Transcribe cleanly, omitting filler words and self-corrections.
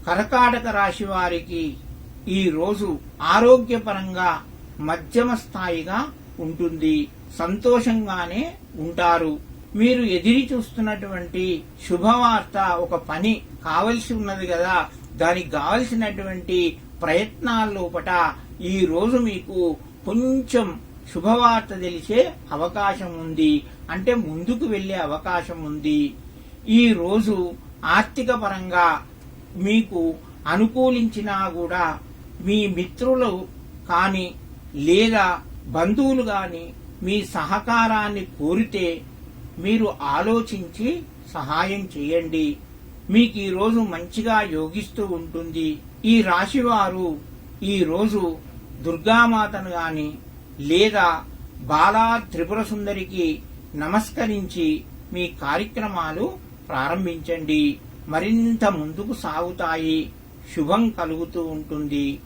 కర్కాటక రాశి వారికి ఈ రోజు ఆరోగ్యపరంగా మధ్యమ స్థాయిగా ఉంటుంది. సంతోషంగానే ఉంటారు. మీరు ఎదిరి చూస్తున్నటువంటి శుభవార్త, ఒక పని కావలసి ఉన్నది కదా, దానికి కావలసినటువంటి ప్రయత్నాల లోపట ఈ రోజు మీకు కొంచెం శుభవార్త తెలిసే అవకాశం ఉంది. అంటే ముందుకు వెళ్లే అవకాశం ఉంది. ఈ రోజు ఆర్థిక పరంగా మీకు అనుకూలించినా కూడా మీ మిత్రులు కాని లేదా బంధువులు గాని మీ సహకారాన్ని కోరితే మీరు ఆలోచించి సహాయం చేయండి. మీకు ఈ రోజు మంచిగా యోగిస్తూ ఉంటుంది. ఈ రాశివారు ఈ రోజు దుర్గామాతను గాని లేదా బాలా త్రిపుర సుందరికి నమస్కరించి మీ కార్యక్రమాలు ప్రారంభించండి. మరింత ముందుకు సాగుతాయి. శుభం కలుగుతూ ఉంటుంది.